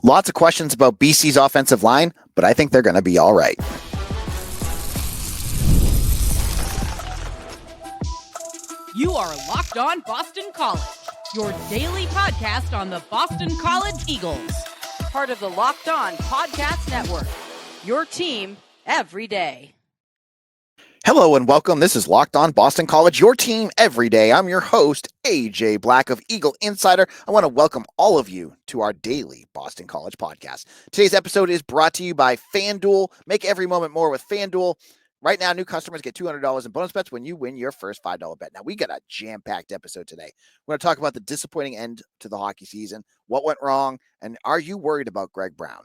Lots of questions about BC's offensive line, but I think they're going to be all right. You are Locked On Boston College, your daily podcast on the Boston College Eagles. Part of the Locked On Podcast Network, your team every day. Hello and welcome. This is Locked On Boston College, your team every day. I'm your host, AJ Black of Eagle Insider. I want to welcome all of you to our daily Boston College podcast. Today's episode is brought to you by FanDuel. Make every moment more with FanDuel. Right now, new customers get $200 in bonus bets when you win your first $5 bet. Now, we got a jam-packed episode today. We're going to talk about the disappointing end to the hockey season, what went wrong, and are you worried about Greg Brown?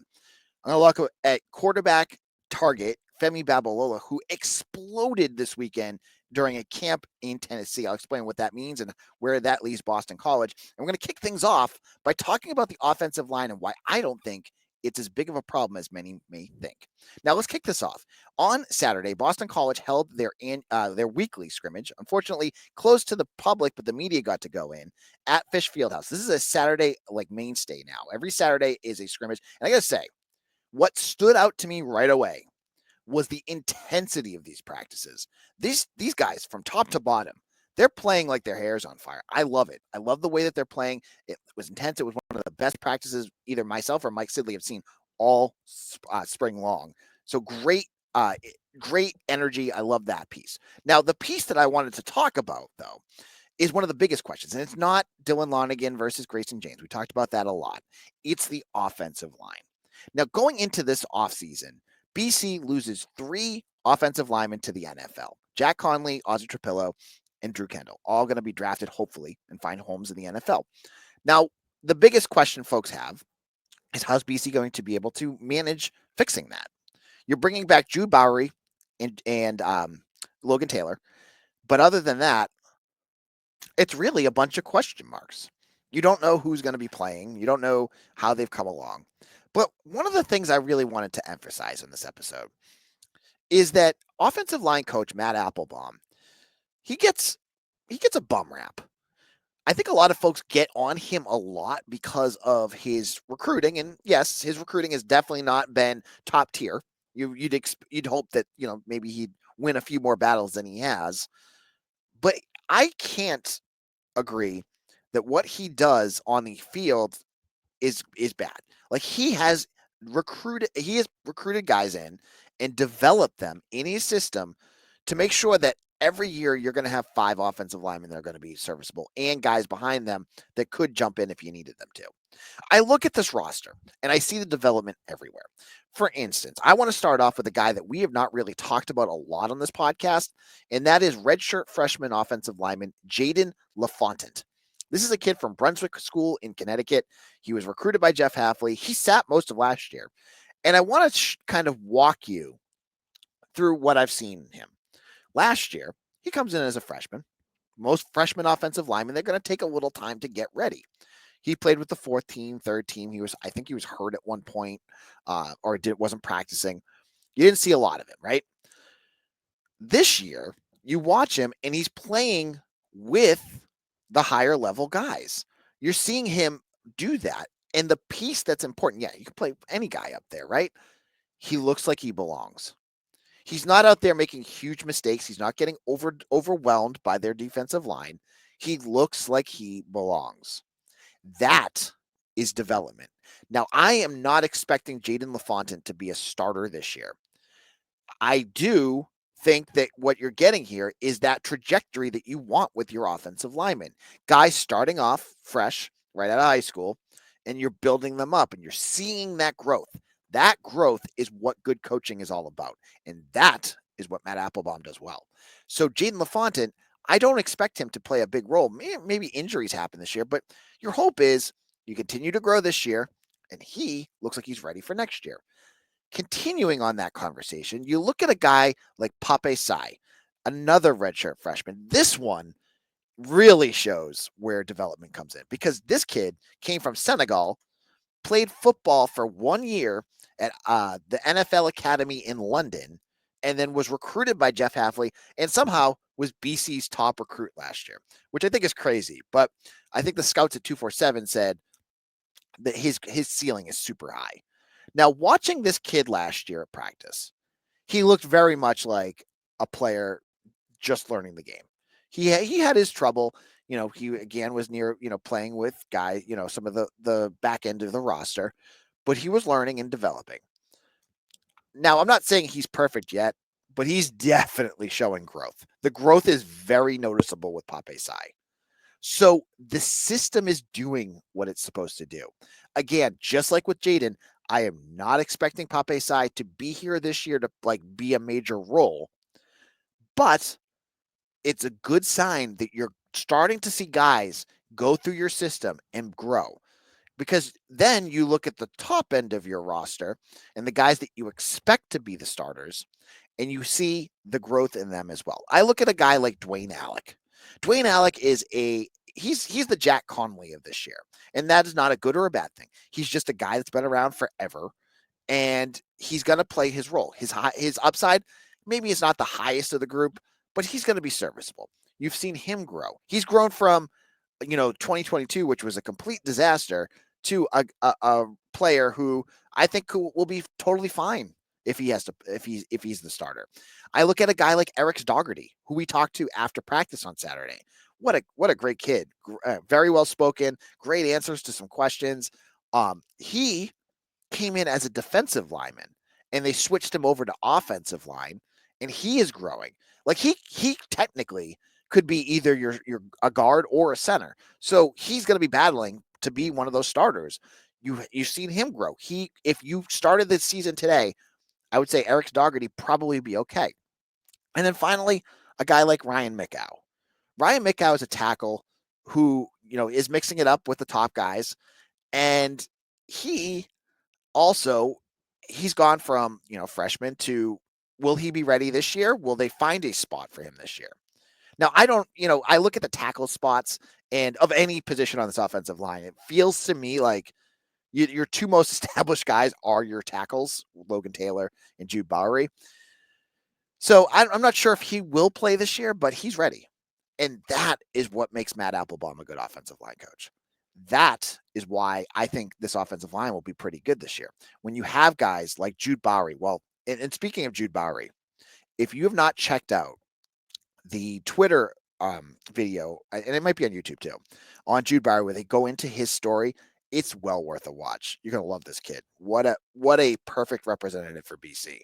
I'm going to look at quarterback target Femi Babalola, who exploded this weekend during a camp in Tennessee. I'll explain what that means and where that leaves Boston College. And we're going to kick things off by talking about the offensive line and why I don't think it's as big of a problem as many may think. Now, let's kick this off. On Saturday, Boston College held their weekly scrimmage, unfortunately closed to the public, but the media got to go in at Fish Fieldhouse. This is a Saturday mainstay now. Every Saturday is a scrimmage. And I got to say, what stood out to me right away was the intensity of these practices. These guys from top to bottom, they're playing like their hair's on fire. I love it. I love the way that they're playing. It was intense. It was one of the best practices either myself or Mike Sidley have seen all spring long. So great energy. I love that piece. Now, the piece that I wanted to talk about, though, is one of the biggest questions. And it's not Dylan Lonergan versus Grayson James. We talked about that a lot. It's the offensive line. Now, going into this offseason, BC loses 3 offensive linemen to the NFL. Jack Conley, Ozzy Trapillo, and Drew Kendall, all going to be drafted, hopefully, and find homes in the NFL. Now, the biggest question folks have is how's BC going to be able to manage fixing that? You're bringing back Drew Bowery and Logan Taylor, but other than that, it's really a bunch of question marks. You don't know who's going to be playing. You don't know how they've come along. But one of the things I really wanted to emphasize in this episode is that offensive line coach Matt Applebaum, he gets a bum rap. I think a lot of folks get on him a lot because of his recruiting, and yes, his recruiting has definitely not been top tier. You'd hope that maybe he'd win a few more battles than he has, but I can't agree that what he does on the field is bad. Like he has recruited guys in and developed them in his system to make sure that every year you're going to have 5 offensive linemen that are going to be serviceable and guys behind them that could jump in if you needed them to. I look at this roster and I see the development everywhere. For instance, I want to start off with a guy that we have not really talked about a lot on this podcast, and that is redshirt freshman offensive lineman Jaden LaFontant. This is a kid from Brunswick School in Connecticut. He was recruited by Jeff Hafley. He sat most of last year. And I want to kind of walk you through what I've seen him. Last year, he comes in as a freshman. Most freshman offensive linemen, they're going to take a little time to get ready. He played with the 4th team, 3rd team. I think he was hurt at one point wasn't practicing. You didn't see a lot of him, right? This year, you watch him and he's playing with the higher level guys. You're seeing him do that. And the piece that's important, you can play any guy up there, right? He looks like he belongs. He's not out there making huge mistakes. He's not getting overwhelmed by their defensive line. He looks like he belongs. That is development. Now, I am not expecting Jaden LaFontant to be a starter this year. I do think that what you're getting here is that trajectory that you want with your offensive linemen. Guys starting off fresh right out of high school, and you're building them up, and you're seeing that growth. That growth is what good coaching is all about, and that is what Matt Applebaum does well. So Jaden LaFontant, I don't expect him to play a big role. Maybe injuries happen this year, but your hope is you continue to grow this year, and he looks like he's ready for next year. Continuing on that conversation, you look at a guy like Pape Sai, another redshirt freshman. This one really shows where development comes in because this kid came from Senegal, played football for 1 year at the NFL Academy in London, and then was recruited by Jeff Hafley and somehow was BC's top recruit last year, which I think is crazy. But I think the scouts at 247 said, that his ceiling is super high. Now, watching this kid last year at practice, he looked very much like a player just learning the game. He had his trouble. He again was near playing with guys, some of the back end of the roster, but he was learning and developing. Now, I'm not saying he's perfect yet, but he's definitely showing growth. The growth is very noticeable with Pape Sai. So the system is doing what it's supposed to do. Again, just like with Jaden, I am not expecting Pape Sai to be here this year to be a major role, but it's a good sign that you're starting to see guys go through your system and grow. Because then you look at the top end of your roster and the guys that you expect to be the starters, and you see the growth in them as well. I look at a guy like Dwayne Alec. Dwayne Alec is he's the Jack Conley of this year, and that is not a good or a bad thing. He's just a guy that's been around forever, and he's going to play his role. His upside, maybe it's not the highest of the group, but he's going to be serviceable. You've seen him grow. He's grown from 2022, which was a complete disaster, to a player who I think will be totally fine if he's the starter. I look at a guy like Eric Dougherty, who we talked to after practice on Saturday. What a great kid. Very well spoken, great answers to some questions. He came in as a defensive lineman and they switched him over to offensive line, and he is growing. Like he technically could be either your a guard or a center. So he's going to be battling to be one of those starters. You've seen him grow. If you started this season today, I would say Eric Dougherty probably be okay. And then finally, a guy like Ryan Mickow. Ryan Mickow is a tackle who is mixing it up with the top guys, and he also he's gone from freshman to, will he be ready this year? Will they find a spot for him this year? Now, I don't, I look at the tackle spots and of any position on this offensive line, it feels to me like your two most established guys are your tackles, Logan Taylor and Jude Bowery. So I'm not sure if he will play this year, but he's ready. And that is what makes Matt Applebaum a good offensive line coach. That is why I think this offensive line will be pretty good this year. When you have guys like Jude Bowery, well, and speaking of Jude Bowery, if you have not checked out the Twitter video, and it might be on YouTube too, on Jude Bowery, where they go into his story, it's well worth a watch. You're gonna love this kid. What a perfect representative for BC.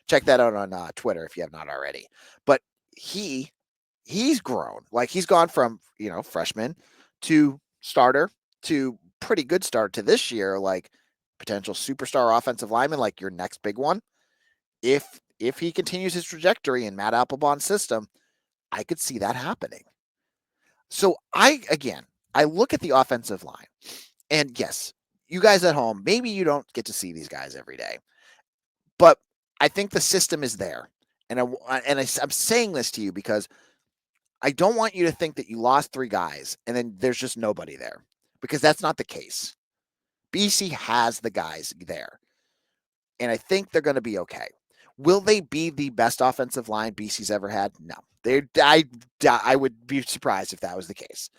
Check that out on Twitter if you have not already. But he's grown. Like he's gone from freshman to starter to pretty good start to this year, like potential superstar offensive lineman, like your next big one. If he continues his trajectory in Matt Applebaum's system, I could see that happening. So I look at the offensive line, and yes, you guys at home, maybe you don't get to see these guys every day, but I think the system is there. And I'm saying this to you because I don't want you to think that you lost three guys and then there's just nobody there, because that's not the case. BC has the guys there, and I think they're going to be okay. Will they be the best offensive line BC's ever had? No. I would be surprised if that was the case.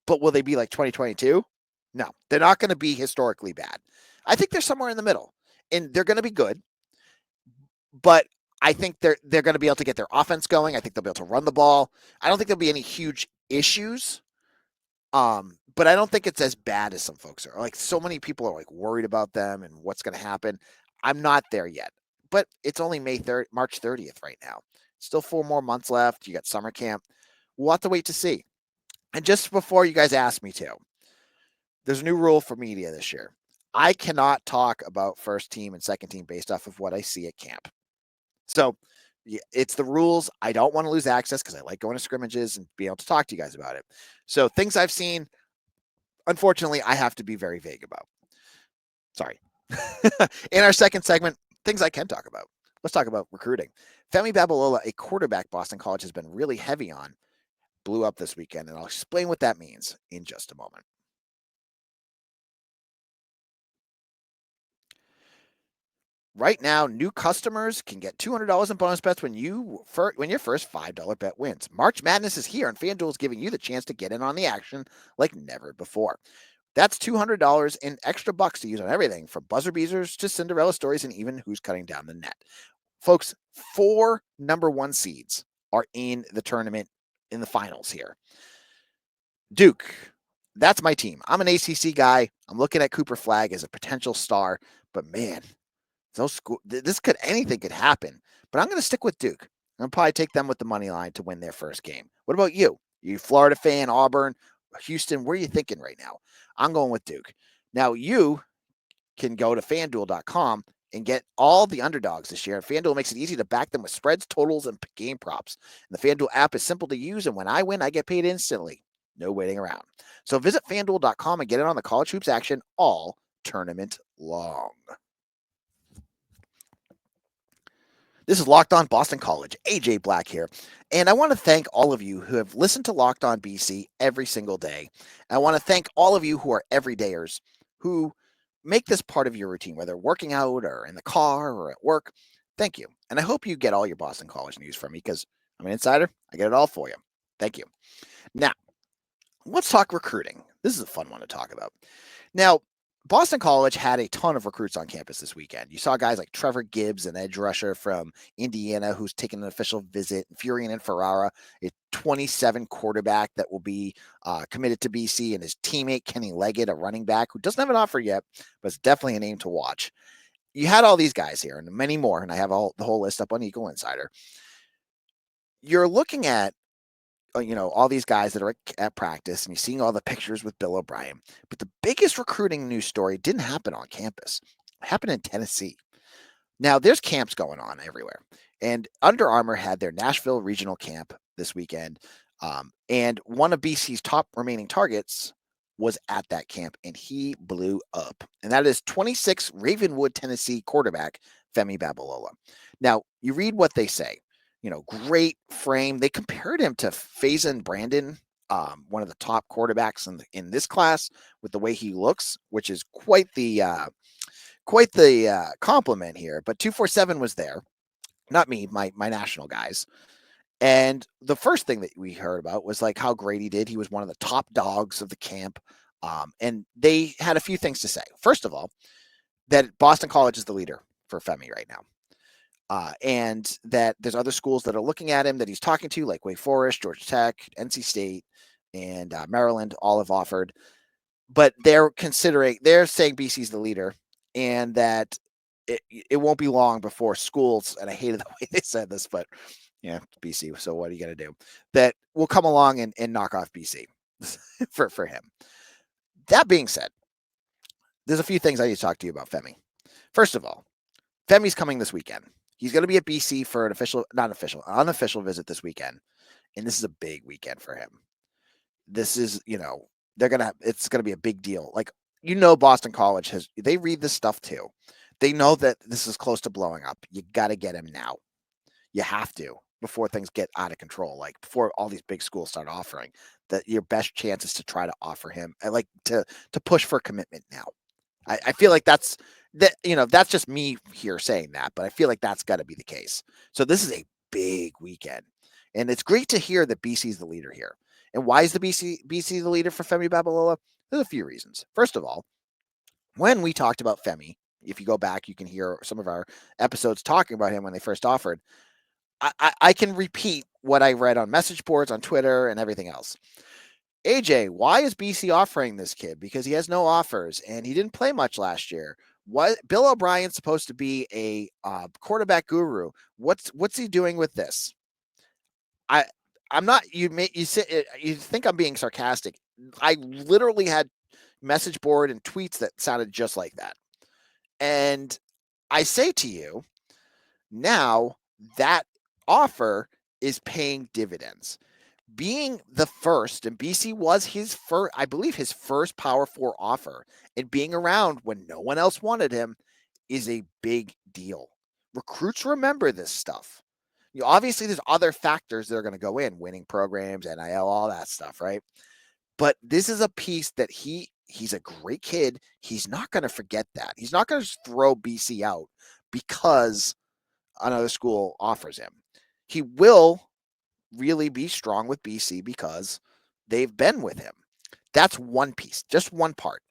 But will they be like 2022? No. They're not going to be historically bad. I think they're somewhere in the middle, and they're going to be good. But I think they're going to be able to get their offense going. I think they'll be able to run the ball. I don't think there'll be any huge issues. But I don't think it's as bad as some folks are. Like, so many people are like worried about them and what's going to happen. I'm not there yet, but it's only March 30th right now. Still 4 more months left. You got summer camp. We'll have to wait to see. And just before you guys ask me to, there's a new rule for media this year. I cannot talk about first team and second team based off of what I see at camp. So it's the rules. I don't want to lose access because I like going to scrimmages and being able to talk to you guys about it. So things I've seen, unfortunately, I have to be very vague about. Sorry. In our second segment, things I can talk about. Let's talk about recruiting. Femi Babalola, a quarterback Boston College has been really heavy on, blew up this weekend, and I'll explain what that means in just a moment. Right now, new customers can get $200 in bonus bets when your first $5 bet wins. March Madness is here, and FanDuel is giving you the chance to get in on the action like never before. That's $200 in extra bucks to use on everything from buzzer beaters to Cinderella stories and even who's cutting down the net. Folks, 4 number 1 seeds are in the tournament in the finals here. Duke, that's my team. I'm an ACC guy. I'm looking at Cooper Flag as a potential star, but man, anything could happen. But I'm going to stick with Duke. I'm going to probably take them with the money line to win their first game. What about you? You Florida fan, Auburn, Houston? Where are you thinking right now? I'm going with Duke. Now you can go to FanDuel.com and get all the underdogs this year. FanDuel makes it easy to back them with spreads, totals, and game props. And the FanDuel app is simple to use, and when I win, I get paid instantly. No waiting around. So visit FanDuel.com and get in on the college hoops action all tournament long. This is Locked On Boston College. AJ Black here. And I want to thank all of you who have listened to Locked On BC every single day. And I want to thank all of you who are everydayers who make this part of your routine, whether working out or in the car or at work. Thank you. And I hope you get all your Boston College news from me because I'm an insider. I get it all for you. Thank you. Now, let's talk recruiting. This is a fun one to talk about. Now, Boston College had a ton of recruits on campus this weekend. You saw guys like Trevor Gibbs, an edge rusher from Indiana, who's taken an official visit. Furian and Ferrara, a 27 quarterback that will be committed to BC, and his teammate Kenny Leggett, a running back who doesn't have an offer yet, but it's definitely a name to watch. You had all these guys here and many more, and I have the whole list up on Eagle Insider. You're looking at all these guys that are at practice, and you're seeing all the pictures with Bill O'Brien. But the biggest recruiting news story didn't happen on campus. It happened in Tennessee. Now, there's camps going on everywhere. And Under Armour had their Nashville regional camp this weekend. And one of BC's top remaining targets was at that camp, and he blew up. And that is 26 Ravenwood, Tennessee quarterback, Femi Babalola. Now, you read what they say. Great frame. They compared him to Faison Brandon, one of the top quarterbacks in this class, with the way he looks, which is quite the compliment here. But 247 was there, not me, my national guys. And the first thing that we heard about was like how great he did. He was one of the top dogs of the camp, and they had a few things to say. First of all, that Boston College is the leader for Femi right now. And that there's other schools that are looking at him that he's talking to, like Wake Forest, Georgia Tech, NC State, and Maryland, all have offered. But they're saying BC's the leader, and that it won't be long before schools, and I hated the way they said this, but yeah, BC, so what are you going to do? That will come along and knock off BC for him. That being said, there's a few things I need to talk to you about Femi. First of all, Femi's coming this weekend. He's going to be at BC for an unofficial visit this weekend. And this is a big weekend for him. This is, it's going to be a big deal. Like, Boston College they read this stuff too. They know that this is close to blowing up. You got to get him now. You have to before things get out of control. Like before all these big schools start offering, that your best chance is to try to offer him. I like to push for commitment now. I feel like that's just me here saying that, but I feel like that's got to be the case. So this is a big weekend, and it's great to hear that BC is the leader here. And why is the BC the leader for Femi Babalola? There's a few reasons. First of all, when we talked about Femi, if you go back, you can hear some of our episodes talking about him when they first offered. I can repeat what I read on message boards, on Twitter, and everything else. AJ, why is BC offering this kid? Because he has no offers and he didn't play much last year. What Bill O'Brien's supposed to be a quarterback guru. What's he doing with this? I'm not. You think I'm being sarcastic. I literally had message board and tweets that sounded just like that. And I say to you, now that offer is paying dividends. Being the first, and BC was his first, I believe his first Power 4 offer, and being around when no one else wanted him is a big deal. Recruits remember this stuff. Obviously, there's other factors that are going to go in, winning programs, NIL, all that stuff, right? But this is a piece that he's a great kid. He's not going to forget that. He's not going to just throw BC out because another school offers him. He will really be strong with BC because they've been with him. That's one piece, just one part.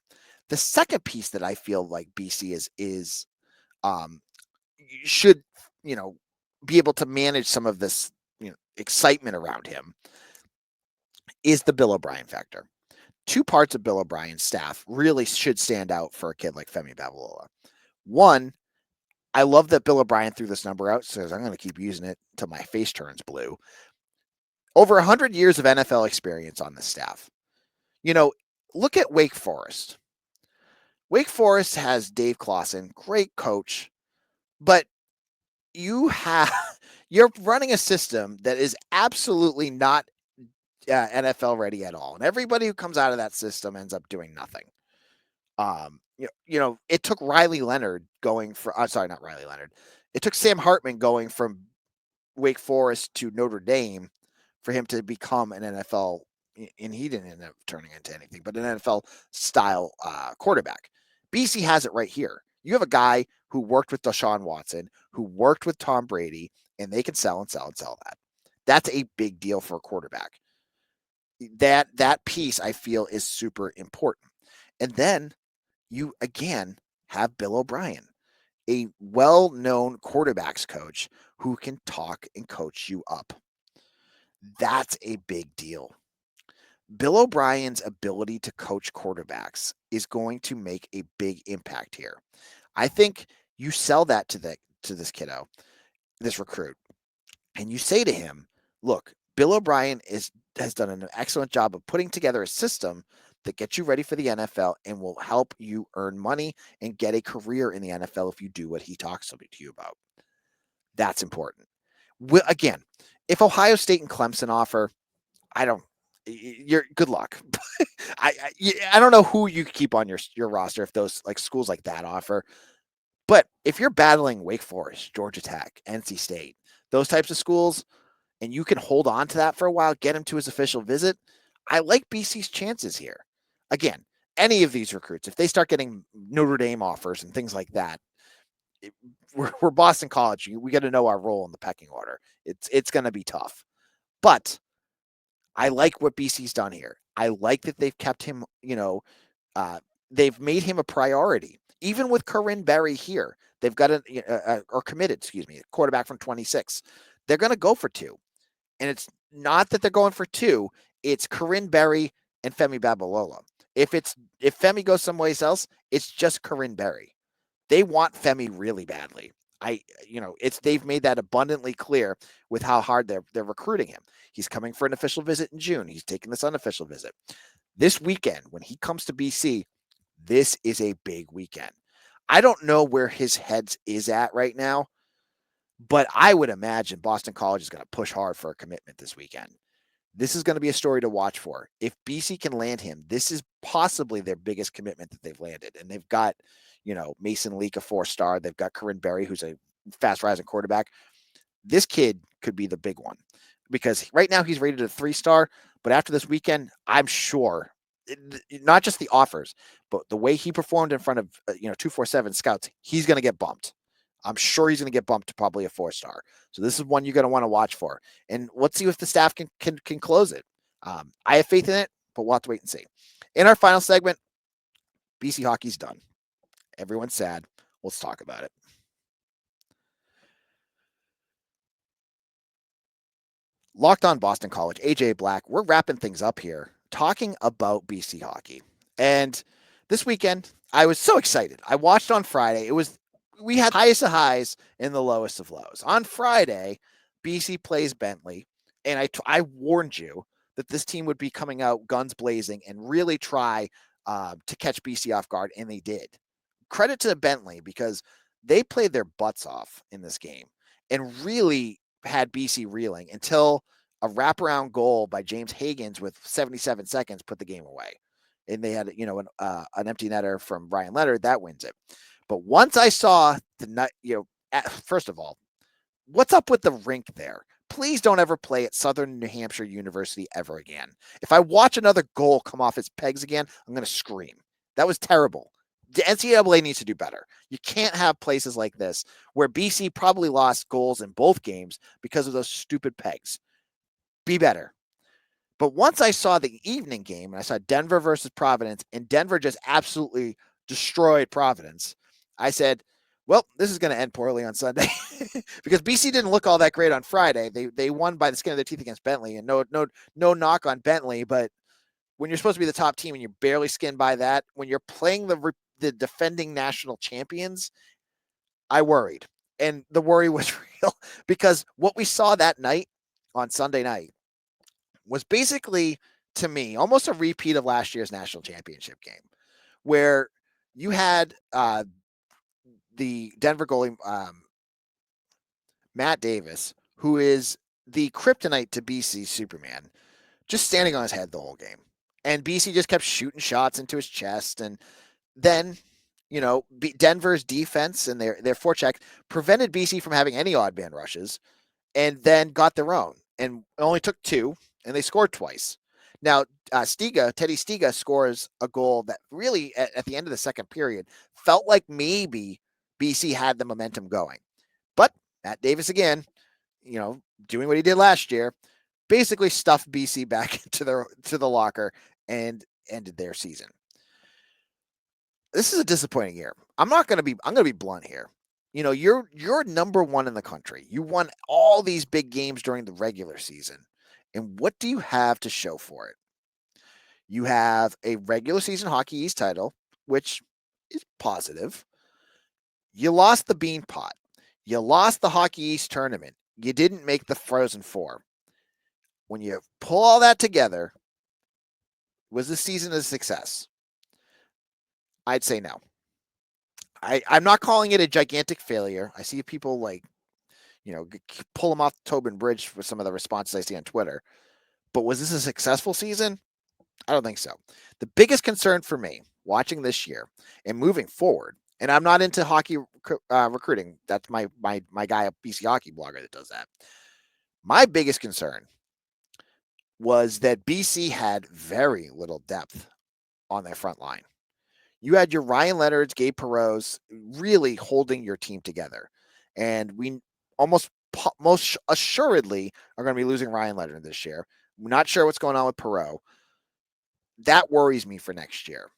The second piece that I feel like BC is um, should, you know, be able to manage some of this, excitement around him is the Bill O'Brien factor. Two parts of Bill O'Brien's staff really should stand out for a kid like Femi Babalola. One, I love that Bill O'Brien threw this number out, says I'm going to keep using it until my face turns blue. Over 100 years of NFL experience on this staff. You know, look at Wake Forest. Wake Forest has Dave Clawson, great coach, but you have you're running a system that is absolutely not NFL ready at all, and everybody who comes out of that system ends up doing nothing. It took Riley Leonard going from. I'm sorry, not Riley Leonard. It took Sam Hartman going from Wake Forest to Notre Dame for him to become an NFL, and he didn't end up turning into anything, but an NFL style quarterback. BC has it right here. You have a guy who worked with Deshaun Watson, who worked with Tom Brady, and they can sell and sell and sell that. That's a big deal for a quarterback. That piece I feel is super important. And then you again have Bill O'Brien, a well-known quarterbacks coach who can talk and coach you up. That's a big deal. Bill O'Brien's ability to coach quarterbacks is going to make a big impact here. I think you sell that to this kiddo, this recruit, and you say to him, "Look, Bill O'Brien has done an excellent job of putting together a system that gets you ready for the NFL and will help you earn money and get a career in the NFL if you do what he talks to you about." That's important. Again, if Ohio State and Clemson offer, I don't. You're good luck. I don't know who you keep on your roster if those like schools like that offer. But if you're battling Wake Forest, Georgia Tech, NC State, those types of schools, and you can hold on to that for a while, get him to his official visit, I like BC's chances here. Again, any of these recruits, if they start getting Notre Dame offers and things like that, we're Boston College. We got to know our role in the pecking order. It's going to be tough. But I like what BC's done here. I like that they've kept him, they've made him a priority. Even with Corinne Berry here, they've got or committed, excuse me, a quarterback from 26. They're going to go for two. And it's not that they're going for two. It's Corinne Berry and Femi Babalola. If Femi goes someplace else, it's just Corinne Berry. They want Femi really badly. They've made that abundantly clear with how hard they're recruiting him. He's coming for an official visit in June. He's taking this unofficial visit. This weekend, when he comes to BC, this is a big weekend. I don't know where his head is at right now, but I would imagine Boston College is going to push hard for a commitment this weekend. This is going to be a story to watch for. If BC can land him, this is possibly their biggest commitment that they've landed. And they've got, Mason Leak, a 4-star. They've got Corinne Berry, who's a fast rising quarterback. This kid could be the big one because right now he's rated a 3-star. But after this weekend, I'm sure not just the offers, but the way he performed in front of 247 scouts, he's going to get bumped. I'm sure he's going to get bumped to probably a 4-star. So this is one you're going to want to watch for. And let's see if the staff can close it. I have faith in it, but we'll have to wait and see. In our final segment, BC hockey's done. Everyone's sad. Let's talk about it. Locked on Boston College, AJ Black. We're wrapping things up here, talking about BC hockey. And this weekend, I was so excited. I watched on Friday. We had highest of highs and the lowest of lows. On Friday, BC plays Bentley, and I warned you that this team would be coming out guns blazing and really try to catch BC off guard, and they did. Credit to Bentley because they played their butts off in this game and really had BC reeling until a wraparound goal by James Higgins with 77 seconds put the game away. And they had, an empty netter from Ryan Leonard that wins it. But once I saw first of all, what's up with the rink there? Please don't ever play at Southern New Hampshire University ever again. If I watch another goal come off its pegs again, I'm going to scream. That was terrible. The NCAA needs to do better. You can't have places like this where BC probably lost goals in both games because of those stupid pegs. Be better. But once I saw the evening game and I saw Denver versus Providence, and Denver just absolutely destroyed Providence, I said, well, this is going to end poorly on Sunday because BC didn't look all that great on Friday. They won by the skin of their teeth against Bentley, and no knock on Bentley, but when you're supposed to be the top team and you're barely skinned by that, when you're playing the defending national champions, I worried. And the worry was real because what we saw that night on Sunday night was basically, to me, almost a repeat of last year's national championship game, where you had the Denver goalie, Matt Davis, who is the kryptonite to BC Superman, just standing on his head the whole game. And BC just kept shooting shots into his chest. And then, Denver's defense and their forecheck prevented BC from having any odd man rushes, and then got their own. And it only took two, and they scored twice. Now, Teddy Stiga scores a goal that really, at the end of the second period, felt like maybe BC had the momentum going. But Matt Davis, again, doing what he did last year, basically stuffed BC back to the locker and ended their season. This is a disappointing year. I'm going to be blunt here. You're number one in the country. You won all these big games during the regular season. And what do you have to show for it? You have a regular season Hockey East title, which is positive. You lost the Bean Pot. You lost the Hockey East tournament. You didn't make the Frozen Four. When you pull all that together, was the season a success? I'd say no. I'm not calling it a gigantic failure. I see people pull them off the Tobin Bridge for some of the responses I see on Twitter. But was this a successful season? I don't think so. The biggest concern for me watching this year and moving forward, and I'm not into hockey recruiting. That's my guy, a BC hockey blogger that does that. My biggest concern was that BC had very little depth on their front line. You had your Ryan Leonards, Gabe Perreaults really holding your team together. And we most assuredly are going to be losing Ryan Leonard this year. We're not sure what's going on with Perreault. That worries me for next year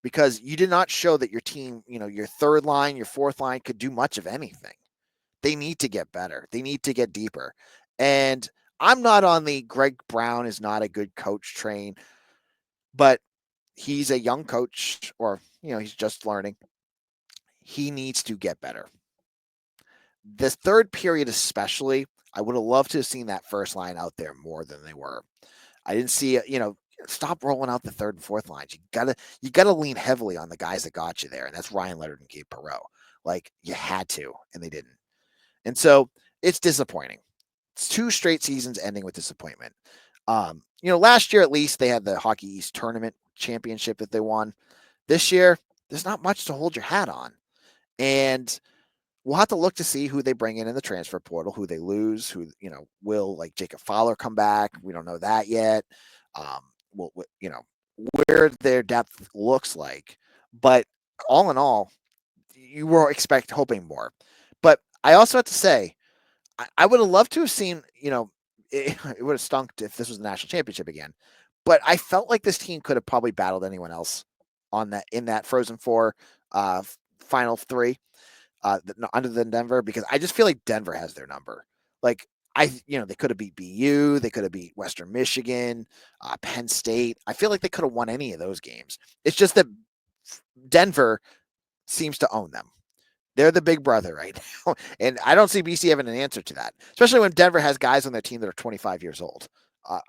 because you did not show that your team, your third line, your fourth line could do much of anything. They need to get better. They need to get deeper. And I'm not on the Greg Brown is not a good coach train, but he's a young coach or, he's just learning. He needs to get better. This third period especially, I would have loved to have seen that first line out there more than they were. I didn't see it, stop rolling out the third and fourth lines. You gotta lean heavily on the guys that got you there, and that's Ryan Leonard and Gabe Perreault. Like you had to, and they didn't. And so it's disappointing. It's 2 straight seasons ending with disappointment. Last year at least they had the Hockey East tournament championship that they won. This year, there's not much to hold your hat on. And we'll have to look to see who they bring in the transfer portal, who they lose, who, will like Jacob Fowler come back. We don't know that yet. Where their depth looks like. But all in all, you were hoping more. But I also have to say, I would have loved to have seen, it would have stunk if this was the national championship again. But I felt like this team could have probably battled anyone else in that Frozen Four final 3 under than Denver, because I just feel like Denver has their number. Like they could have beat BU, they could have beat Western Michigan, Penn State. I feel like they could have won any of those games. It's just that Denver seems to own them. They're the big brother right now. And I don't see BC having an answer to that, especially when Denver has guys on their team that are 25 years old.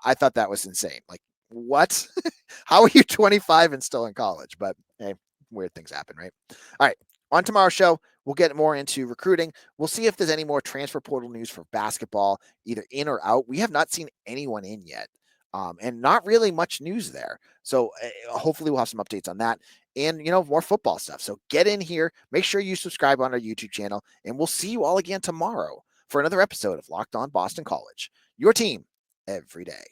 I thought that was insane. Like, what? How are you 25 and still in college? But hey, weird things happen, right? All right. On tomorrow's show, we'll get more into recruiting. We'll see if there's any more transfer portal news for basketball, either in or out. We have not seen anyone in yet. And not really much news there. So hopefully we'll have some updates on that and, more football stuff. So get in here, make sure you subscribe on our YouTube channel, and we'll see you all again tomorrow for another episode of Locked On Boston College, your team every day.